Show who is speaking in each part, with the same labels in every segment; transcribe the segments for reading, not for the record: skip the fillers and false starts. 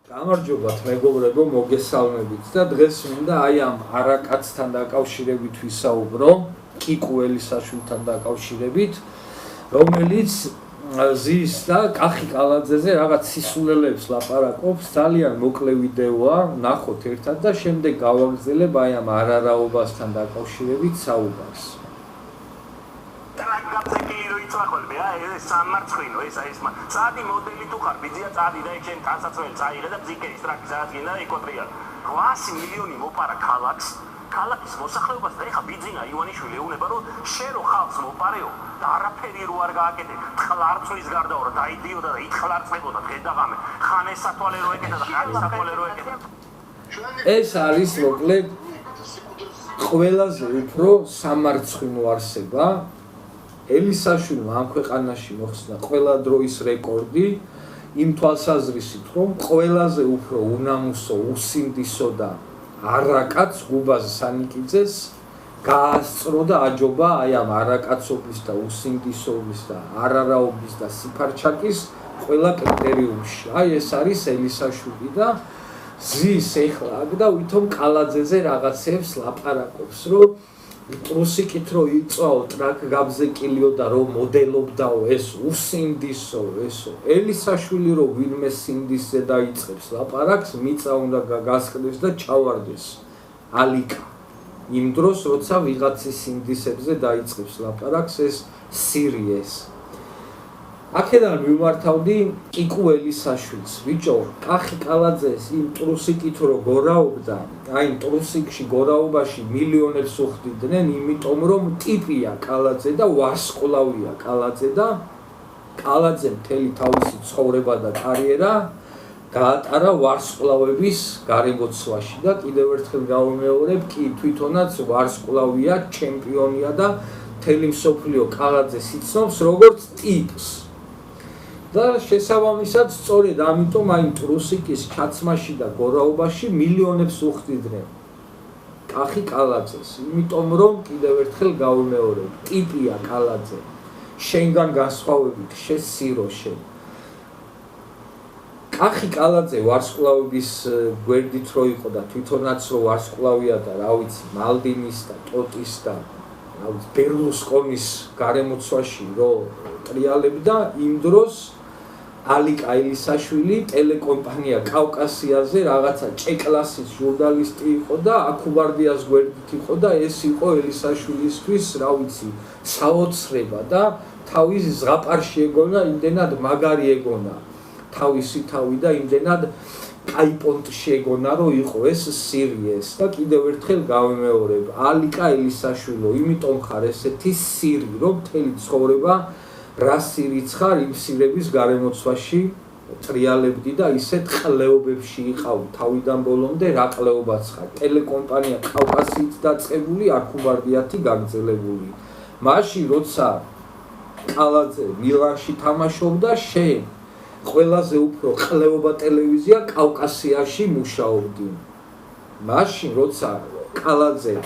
Speaker 1: გამარჯობათ მეგობრებო, მოგესალმებით და დღეს მინდა აი ამ არაკაცთან დაკავშირებით ვისაუბრო, კიკუ ელისაშვილთან დაკავშირებით, რომელიც ზის და კახი კალაძეზე რაღაც სისულელებს ლაპარაკობს, ძალიან მოკლე ვიდეოა, ნახოთ ერთად და შემდეგ გავაგრძელებ აი ამ არარაობასთან დაკავშირებით საუბარს.
Speaker 2: სამარცხვინო ეს წადი მოდელი თუ ხარ ბიძია წადი და შენ განსაცველი წაიღე და ბზიკე ის ტრაკი სადაც გინდა ეკოტრია 800 მილიონი მოპარა ქალაქის მოსახლეობას და ეხა ბიძინა ივანიშვილი ეუბნება რომ შენ რო ხალხს მოპარეო და არაფერი რო არ გააკეთე თხლარწვის გარდაო რა დაიდიოდა და ითხლარწებოდა დღე და ღამე ხან ეს სათვალე რო ეკეთა და ხან ის სათვალე რო ეკეთა
Speaker 1: ეს არის მოკლედ ყველაზე უფრო სამარცხვინო არსება ელისაშვილმა ამ ქვეყანაში მოხსნა ყველა დროის რეკორდი იმ თვალსაზრისით რომ ყველაზე უფრო უნამუსო, უსინდისო და არაკაც გუბაზ სანიკიძეს გაასწრო და აჯობა აი ამ არაკაცობის და უსინდისობის და არარაობის და სიფარჩაკის ყველა კრიტერიუმში. აი ეს არის ელისაშვილი და ზის ეხლა აქ და ვითომ კალაძეზე რაღაცებს ლაპარაკობს რომ რუსიკით რო იწვაო ტრაკ გაბზეკილიო და რო მოდელობდაო ეს უსინდისო ესო ელისაშვილი რო ვინმე სინდისზე დაიწყებს ლაპარაკს მიწა უნდა გასკდეს და ჩავარდეს ალიკა იმ დროს როცა ვიღაცის სინდისებზე დაიწყებს ლაპარაკს ეს სირიეს აქედან მიმართავდი კიკუ ელისაშვილს ბიჭო კახი კალაძეს იმ ტრუსიკით რო გორაობდა აი ტრუსიკში გორაობაში მილიონებს უხდიდნენ იმიტომ რომ ტიპია კალაძე და ვარსკვლავია კალაძე და კალაძე მთელი თავისი ცხოვრება და კარიერა გაატარა ვარსკვლავების გარემოცვაში და კიდევ ერთხელ გავიმეორებ კი თვითონაც ვარსკვლავია ჩემპიონია და მთელი მსოფლიო კალაძეს იცნობს როგორც ტიპს და შესაბამისად სწორედ ამიტომ აი ტრუსიკის ჩაცმაში და გორაობაში მილიონებს უხდიდნენ კახი კალაძეს იმიტომ რომ კიდევ ერთხელ გავიმეორებ ტიპია კალაძე შენგან განსხვავებით შესირო შენ კახი კალაძე ვარსკვლავების გვერდით რო იყო და თვითონაც რო ვარსკვლავია და რა ვიცი მალდინის და ტოტის და რა ვიცი ბერლუსკონის გარემოცვაში რო ტრიალებდა იმ დროს ალიკა ელისაშვილი ტელეკომპანია კავკასიაზე რაღაცა ჭეკლასის ჟურნალისტი იყო და აკუბარდიას გვერდით იყო და ეს იყო ელისაშვილისთვის რა ვიცი საოცრება და თავის ზღაპარში ეგონა იმდენად მაგარი ეგონა თავისი თავი და იმდენად კაიპონტში ეგონა რომ იყო ეს სირიეს და კიდევ ერთხელ გავიმეორებ ალიკა ელისაშვილო იმიტომ ხარ ესეთი სირი რომ მთელი ცხოვრება რა სირიც ხარ იმ სირების გარემოცვაში ტრიალებდი და ისეთ ყლეობებში იყავ თავიდან ბოლომდე რა ყლეობაც ხარ ტელეკომპანია კავკასიით დაწყებული აკუბარდიათი გაგრძელებული მაშინ როცა კალაძე მილანში თამაშობდა შენ ყველაზე უფრო ყლეობა ტელევიზია კავკასიაში მუშაობდი მაშინ როცა კალაძე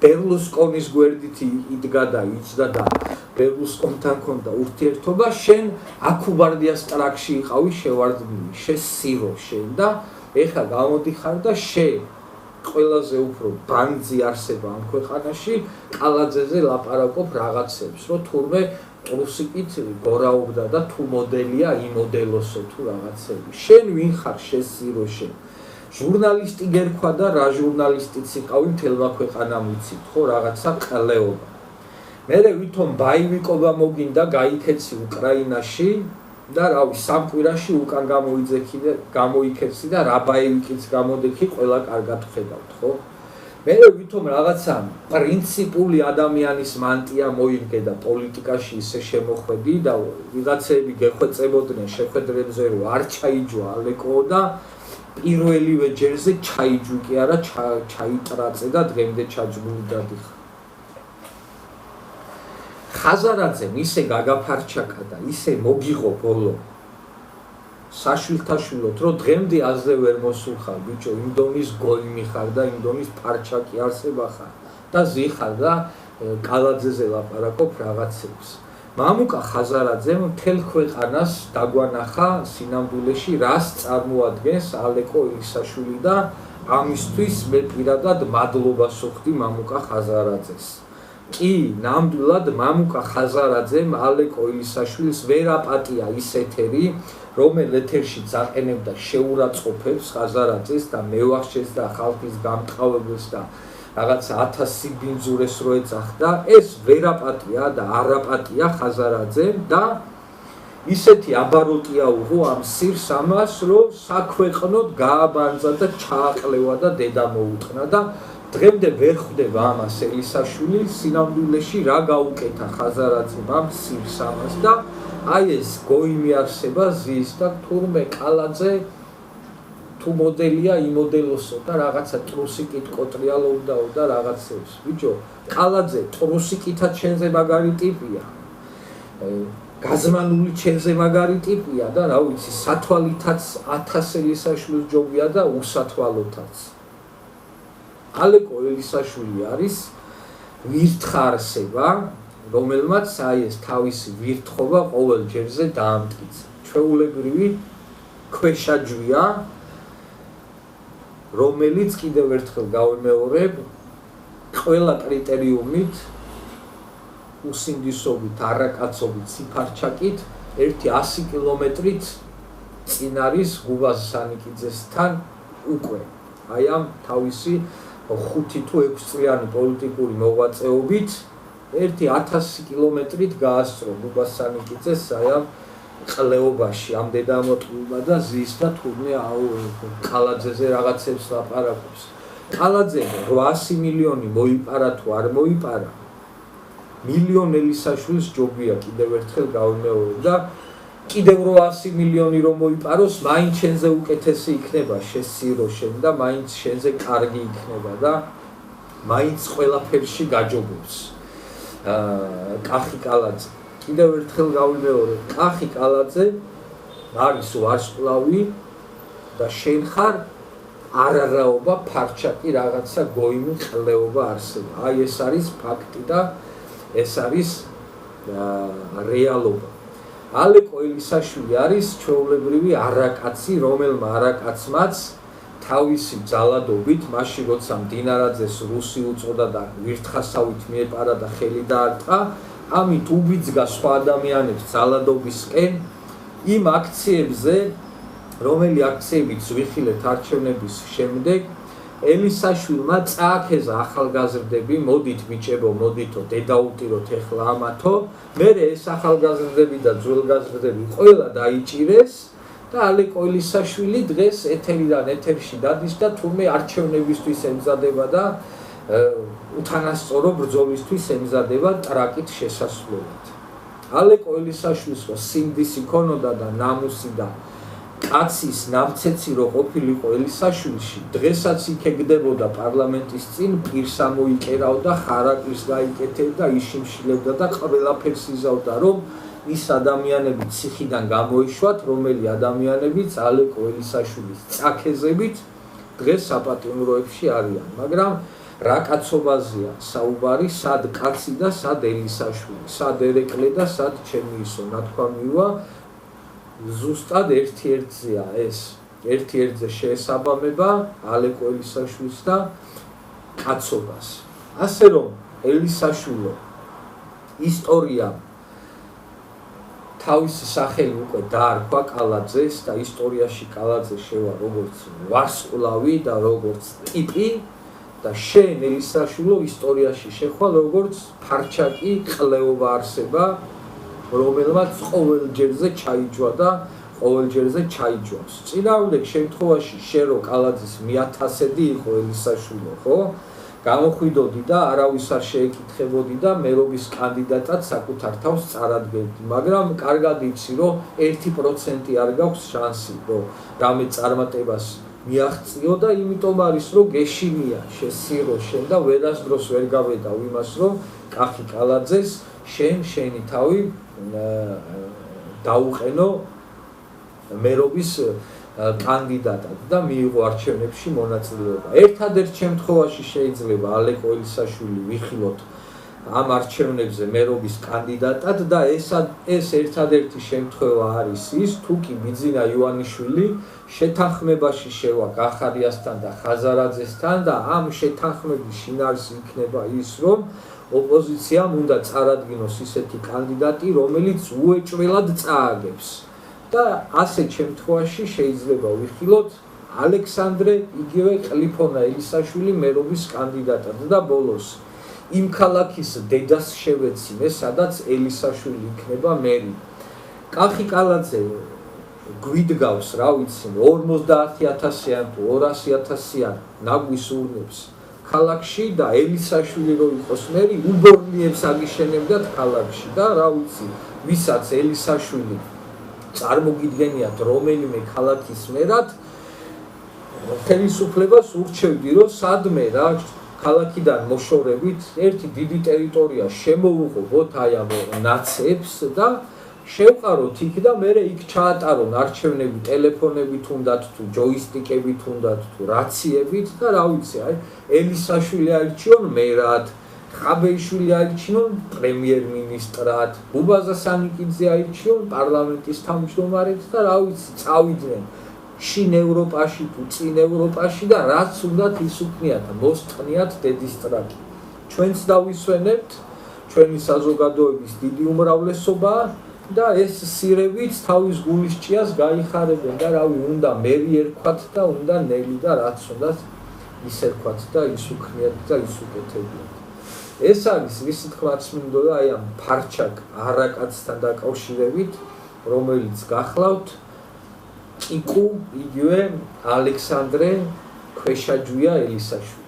Speaker 1: ბერლუსკონის გვერდით იდგა და იცდა და ბერლუსკონთან ჰქონდა ურთიერთობა შენ აკუბარდიას ტრაკში იყავი შევარდნილი შესირო შენ და ეხლა გამოდიხარ და შენ ყველაზე უფრო ბანძი არსება ამ ქვეყანაში კალაძეზე ლაპარაკობ რაღაცებს რომ თურმე რუსიკით გორაობდა და თუ მოდელია იმოდელოსო თუ რაღაცები შენ ვინ ხარ შესირო შენ ჟურნალისტი გერქვა და რა ჟურნალისტიც იყავი მთელმა ქვეყანამ ვიცით ხო რაღაცა ყლეობა მერე ვითომ ბაივიკობა მოგინდა გაიქეცი უკრაინაში და რავი სამკვირაში უკან გამოიქეცი და რა ბაივიკიც გამოდექი ყველა კარგად ხედავთ ხო მერე ვითომ რაღაცა პრინციპული ადამიანის მანტია მოიგე და პოლიტიკაში ისე შემოხვედი და ვიღაცები გეხვეწებოდნენ შეხვედრებზე რომ არ ჩაიჯვა ალეკო და პირველივე ჯერზე ჩაიჯუ კი არა ჩაიტრაწე და დღემდე ჩაჯგული დადიხარ ხაზარაძემ ისე გაგაფარჩაკა და ისე მოგიღო ბოლო საშვილთაშვილოთ რომ დღემდე აზრე ვერ მოსულხარ ბიჭო იმ დონის გოლი ხარ და იმ დონის პარჩაკი არსება ხარ და ზიხარ და კალაძეზე ლაპარაკობ რაღაცებს მამუკა ხაზარაძემ მთელ ქვეყანას დაგვანახა სინამდვილეში რას წარმოადგენს ალეკო ელისაშვილი და ამისთვის მე პირადად მადლობას ვუხდი მამუკა ხაზარაძეს. კი, ნამდვილად მამუკა ხაზარაძემ ალეკო ელისაშვილს ვერ აპატია ის ეთერი, რომელ ეთერშიც აყენებდა შეურაცხყოფებს ხაზარაძეს და მევახშეს და ხალხის გამტყავებელს და რაღაცა 1000 ბინძურეს რო ეძახდა, ეს ვერ აპატია და არ აპატია ხაზარაძემ და ისეთი აბაროტია უღო ამ სირს ამას, რომ საქვეყნოდ გააბანძა და ჩააყლევა და დედა მოუტყნა და დღემდე ვერ ხვდება ამას ელისაშვილი სინამდვილეში რა გაუკეთა ხაზარაძემ ამ სირს ამას და აი ეს გოიმიარსება ზის და თურმე კალაძე თუ მოდელია იმოდელოსო და რაღაცა ტრუსიკით კოტრიალობდაო და რაღაცებს. ბიჭო, კალაძე ტრუსიკითაც შენზე მაგარი ტიპია. გაზმანული ჩენზე მაგარი ტიპია და რა ვიცი, სათვალითაც 1000 ელისაშვილს ჯობია და უსათვალოთაც. ალეკო ელისაშვილი არის ვირთხა არსება, რომელმაც აი ეს თავისი ვირთხობა ყოველ ჯერზე დაამტკიცა. ჩვეულებრივი ქვეშაჯვია, რომელიც კიდევ ერთხელ გავიმეორებ, ყველა კრიტერიუმით უსინდისობით, არაკაცობით, სიფარჩაკით, ერთი 100 კილომეტრით წინ არის გუბაზ სანიკიძესთან უკვე. აი ამ თავისი 5 თუ 6 წლიანი პოლიტიკური მოღვაწეობით ერთი 1000 კილომეტრით გაასწრო გუბაზ სანიკიძეს აი ამ ყლეობაში, ამ დედამოტყუილმა და ზის და თურმე კალაძეზე რაღაცებს ლაპარაკობს. კალაძემ 800 მილიონი მოიპარა თუ არ მოიპარა, მილიონ ელისაშვილს ჯობია კიდევ ერთხელ გავიმეორებ და კიდევ 800 მილიონი რომ მოიპაროს, მაინც შენზე უკეთესი იქნება შესირო შენ და მაინც შენზე კარგი იქნება და მაინც ყველაფერში გაჯობებს. კახი კალაძე კიდევ ერთხელ გავიმეორებ, კახი კალაძე არის ვარსკვლავი და შენ ხარ არარაობა, ფარჩაკი, რაღაცა გოიმი ყლეობა არსება. აი ეს არის ფაქტი და ეს არის რეალობა. ალეკო ელისაშვილი არის ჩვეულებრივი არაკაცი, რომელმა არაკაცმაც თავისი ძალადობით, მაშინ როცა მდინარაძეს რუსი უწოდა და ვირთხასავით მიეპარა და ხელი დაარტყა, ამით უბიძგა სხვა ადამიანებს ძალადობისკენ იმ აქციებზე, რომელი აქციებიც ვიხილეთ არჩევნების შემდეგ, ელისაშვილმა წააქეზა ახალგაზრდები, მოდით ბიჭებო, მოდითო, დედაუტიროთ ეხლა ამათო, მერე ეს ახალგაზრდები და ძველგაზრდები ყველა დაიჭირეს და ალეკო ელისაშვილი დღეს ეთერიდან ეთერში დადის და თურმე არჩევნებისთვის ემზადება და უთანასწორო ბრძოლისთვის ემზადება ტრაკით შესასვლელად. ალეკო ელისაშვილს სინდისი ქონოდა და ნამუსი და კაცის ნამცეცი რო ყოფილიყო ელისაშვილში, დღესაც იქ ეგდებოდა პარლამენტის წინ, პირს ამოიკერავდა, ხარაკლის გაიკეთებდა, იშიმშილებდა და ყველაფერს იზავდა, რომ ის ადამიანები ციხიდან გამოეშვათ, რომელი ადამიანებიც ალეკო ელისაშვილის წაქეზებით დღეს საპატიმროებში არიან. მაგრამ რა კაცობაზეა საუბარი, სად კაცი და სად ელისაშვილი, სად ერეკლე და სად ჩემი ისო, ნათქვამივა ზუსტად ერთ-ერთზეა ეს, ერთ-ერთზე შეესაბამება ალეკო ელისაშვილს და კაცობას. ასე რომ ელისაშვილო ისტორია თავისი სახელი უკვე დაარქვა კალაძეს და ისტორიაში კალაძე შევა როგორც ვარსკვლავი და როგორც ტიპი და შენ ელისაშვილო ისტორიაში შეხვალ როგორც ფარჩაკი ყლეობა არსება, რომელმაც ყოველ ჯერზე ჩაიჯვა და ყოველ ჯერზე ჩაიჯვავს. წინააღმდეგ შემთხვევაში შენ რო კალაძის 1000-დი იყო ელისაშვილო, ხო? გამოხვიდოდი და არავის არ შეეკითხებოდი და მერობის კანდიდატად საკუთარ თავს წარადგენდი, მაგრამ კარგად იცი, რომ 1% არ გაქვს შანსი, რომ რამე წარმატებას მიაღწიო და იმიტომ არის, რომ გეშინია შესირო შენ და ვერასდროს ვერ გავედავ იმას, რომ კახი კალაძეს შენი თავი დაუყენო მერობის კანდიდატად და მიიღო არჩევნებში მონაწილეობა. ერთადერთ შემთხვევაში შეიძლება ალეკო ელისაშვილი ვიხილოთ ამ არჩევნებზე მერობის კანდიდატად და ეს ერთადერთი შემთხვევა არის ის, თუ კი ბიძინა ივანიშვილი შეთანხმებაში შევა გახარიასთან და ხაზარაძესთან და ამ შეთანხმების შინაარსი იქნება ის, რომ ოპოზიციამ უნდა წარადგინოს ისეთი კანდიდატი, რომელიც უეჭველად წააგებს. და ასეთ შემთხვევაში შეიძლება ვიხილოთ ალექსანდრე იგივე ყლიფონა ელისაშვილი მერობის კანდიდატად და ბოლოს იმ ქალაქის დედას შევეცინე, სადაც ელისაშვილი იქნება მერი. კახი კალაძე გვიდგავს, რა ვიცი, 50,000-იან თუ 200,000-იან ნაგვის ურნებს ქალაქში და ელისაშვილი რო იყოს მერი, უბორნიებს აგიშენებდათ ქალაქში და რა ვიცი, ვისაც ელისაშვილი წარმოგიდგენიათ რომელიმე ქალაქის მერად, ხელისუფლებას ურჩევდი, რომ სადმე რა ქალაქიდან მოშორებით ერთი დიდი ტერიტორია შემოუღობოთ აი ამ ნაცებს და შევყაროთ იქ და მერე იქ ჩაატარონ არჩევნები ტელეფონებით უნდათ თუ ჯოისტიკებით უნდათ თუ რაციებით და რა ვიცი აი ელისაშვილი აირჩიონ მერად, ხაბეიშვილი აირჩიონ პრემიერ-მინისტრად, ბუბაზა სანიკიძე აირჩიონ პარლამენტის თავმჯდომარედ და რა ვიცი წავიდნენ შინ ევროპაში თუ წინ ევროპაში და რაც უნდათ ის უქნიათ, მოსწყნიათ დედის ტრაკი. ჩვენც დავისვენებთ, ჩვენი საზოგადოების დიდი უმრავლესობაა და ეს სირევით თავის გულისჭიას გაიხარებენ და რავი, უნდა მერი ერქვათ და უნდა ნელი და რაც უნდათ ის ერქვათ და ის უქნიათ და ის უკეთებიათ. ეს არის ვისი თქმაც მინდოდა აი ამ ფარჩაკ არაკაცთან დაკავშირებით, რომელიც გახლავთ კიკუ იგივე ალექსანდრე ქვეშაჯვია ელისაშვილი.